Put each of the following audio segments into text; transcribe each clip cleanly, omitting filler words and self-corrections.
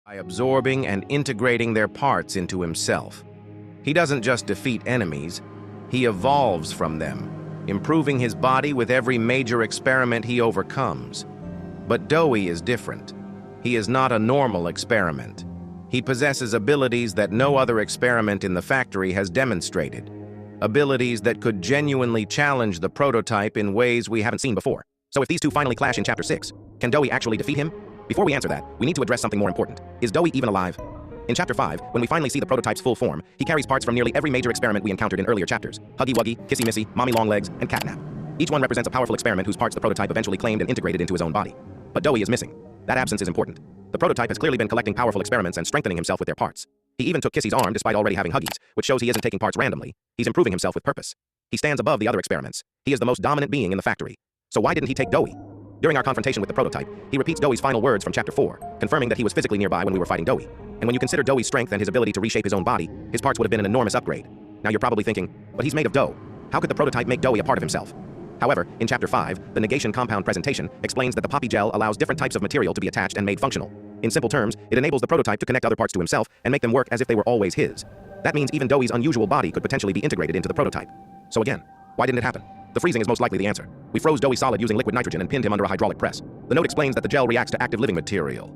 by absorbing and integrating their parts into himself. He doesn't just defeat enemies, he evolves from them, improving his body with every major experiment he overcomes. But Doey is different. He is not a normal experiment. He possesses abilities that no other experiment in the factory has demonstrated. Abilities that could genuinely challenge the prototype in ways we haven't seen before. So if these two finally clash in Chapter 6, can Doey actually defeat him? Before we answer that, we need to address something more important. Is Doey even alive? In Chapter 5, when we finally see the prototype's full form, he carries parts from nearly every major experiment we encountered in earlier chapters. Huggy Wuggy, Kissy Missy, Mommy Longlegs, and Catnap. Each one represents a powerful experiment whose parts the prototype eventually claimed and integrated into his own body. But Doey is missing. That absence is important. The prototype has clearly been collecting powerful experiments and strengthening himself with their parts. He even took Kissy's arm despite already having Huggy's, which shows he isn't taking parts randomly. He's improving himself with purpose. He stands above the other experiments. He is the most dominant being in the factory. So why didn't he take Doey? During our confrontation with the prototype, he repeats Doey's final words from Chapter 4, confirming that he was physically nearby when we were fighting Doey. And when you consider Doey's strength and his ability to reshape his own body, his parts would have been an enormous upgrade. Now you're probably thinking, but he's made of dough. How could the prototype make Doey a part of himself? However, in Chapter 5, the negation compound presentation explains that the poppy gel allows different types of material to be attached and made functional. In simple terms, it enables the prototype to connect other parts to himself and make them work as if they were always his. That means even Doey's unusual body could potentially be integrated into the prototype. So again, why didn't it happen? The freezing is most likely the answer. We froze Doey solid using liquid nitrogen and pinned him under a hydraulic press. The note explains that the gel reacts to active living material.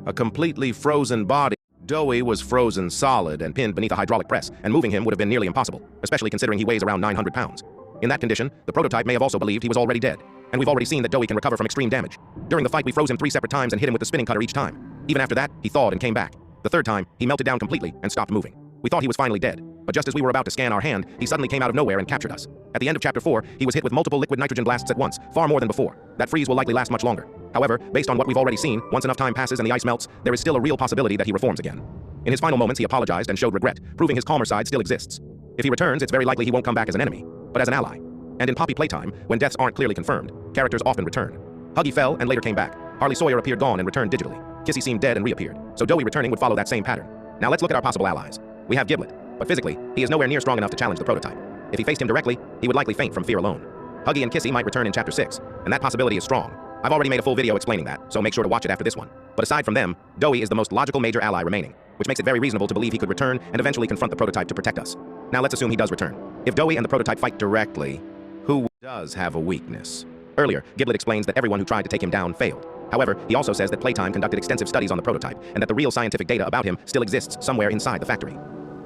A completely frozen body. Doey was frozen solid and pinned beneath a hydraulic press, and moving him would have been nearly impossible, especially considering he weighs around 900 pounds. In that condition, the prototype may have also believed he was already dead, and we've already seen that Doey can recover from extreme damage. During the fight, we froze him 3 separate times and hit him with the spinning cutter each time. Even after that, he thawed and came back. The third time, he melted down completely and stopped moving. We thought he was finally dead, but just as we were about to scan our hand, he suddenly came out of nowhere and captured us. At the end of Chapter 4, he was hit with multiple liquid nitrogen blasts at once, far more than before. That freeze will likely last much longer. However, based on what we've already seen, once enough time passes and the ice melts, there is still a real possibility that he reforms again. In his final moments, he apologized and showed regret, proving his calmer side still exists. If he returns, it's very likely he won't come back as an enemy, but as an ally. And in Poppy Playtime, when deaths aren't clearly confirmed, characters often return. Huggy fell and later came back. Harley Sawyer appeared gone and returned digitally. Kissy seemed dead and reappeared, so Doey returning would follow that same pattern. Now let's look at our possible allies. We have Giblet, but physically, he is nowhere near strong enough to challenge the prototype. If he faced him directly, he would likely faint from fear alone. Huggy and Kissy might return in Chapter 6, and that possibility is strong. I've already made a full video explaining that, so make sure to watch it after this one. But aside from them, Doey is the most logical major ally remaining, which makes it very reasonable to believe he could return and eventually confront the prototype to protect us. Now let's assume he does return. If Doey and the prototype fight directly, who does have a weakness? Earlier, Giblet explains that everyone who tried to take him down failed. However, he also says that Playtime conducted extensive studies on the prototype, and that the real scientific data about him still exists somewhere inside the factory.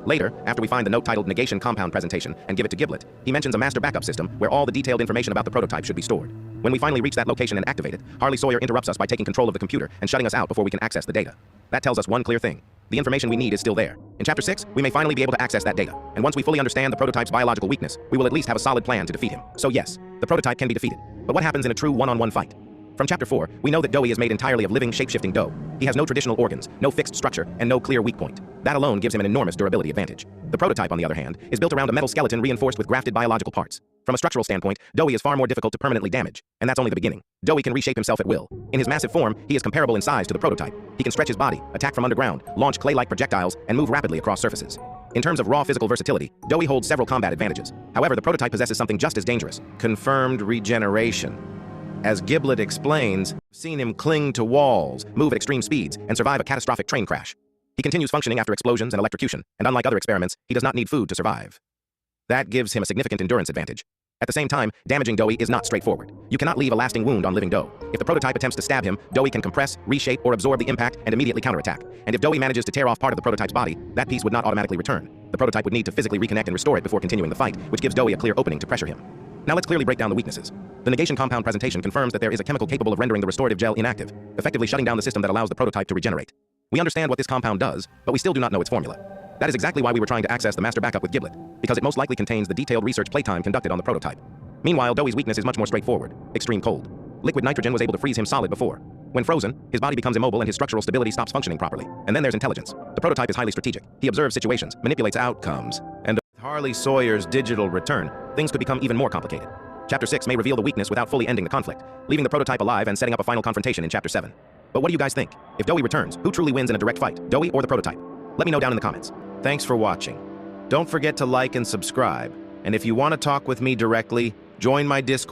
Later, after we find the note titled Negation Compound Presentation and give it to Giblet, he mentions a master backup system where all the detailed information about the prototype should be stored. When we finally reach that location and activate it, Harley Sawyer interrupts us by taking control of the computer and shutting us out before we can access the data. That tells us one clear thing. The information we need is still there. In Chapter 6, we may finally be able to access that data. And once we fully understand the prototype's biological weakness, we will at least have a solid plan to defeat him. So yes, the prototype can be defeated. But what happens in a true one-on-one fight? From Chapter 4, we know that Doey is made entirely of living, shape-shifting dough. He has no traditional organs, no fixed structure, and no clear weak point. That alone gives him an enormous durability advantage. The prototype, on the other hand, is built around a metal skeleton reinforced with grafted biological parts. From a structural standpoint, Doey is far more difficult to permanently damage, and that's only the beginning. Doey can reshape himself at will. In his massive form, he is comparable in size to the prototype. He can stretch his body, attack from underground, launch clay-like projectiles, and move rapidly across surfaces. In terms of raw physical versatility, Doey holds several combat advantages. However, the prototype possesses something just as dangerous: confirmed regeneration. As Giblet explains, we've seen him cling to walls, move at extreme speeds, and survive a catastrophic train crash. He continues functioning after explosions and electrocution, and unlike other experiments, he does not need food to survive. That gives him a significant endurance advantage. At the same time, damaging Doey is not straightforward. You cannot leave a lasting wound on living dough. If the prototype attempts to stab him, Doey can compress, reshape, or absorb the impact and immediately counterattack. And if Doey manages to tear off part of the prototype's body, that piece would not automatically return. The prototype would need to physically reconnect and restore it before continuing the fight, which gives Doey a clear opening to pressure him. Now let's clearly break down the weaknesses. The negation compound presentation confirms that there is a chemical capable of rendering the restorative gel inactive, effectively shutting down the system that allows the prototype to regenerate. We understand what this compound does, but we still do not know its formula. That is exactly why we were trying to access the master backup with Giblet, because it most likely contains the detailed research Playtime conducted on the prototype. Meanwhile, Doey's weakness is much more straightforward: extreme cold. Liquid nitrogen was able to freeze him solid before. When frozen, his body becomes immobile and his structural stability stops functioning properly. And then there's intelligence. The prototype is highly strategic. He observes situations, manipulates outcomes, and with Harley Sawyer's digital return, things could become even more complicated. Chapter 6 may reveal the weakness without fully ending the conflict, leaving the prototype alive and setting up a final confrontation in Chapter 7. But what do you guys think? If Doey returns, who truly wins in a direct fight, Doey or the prototype? Let me know down in the comments. Thanks for watching. Don't forget to like and subscribe. And if you want to talk with me directly, join my Discord.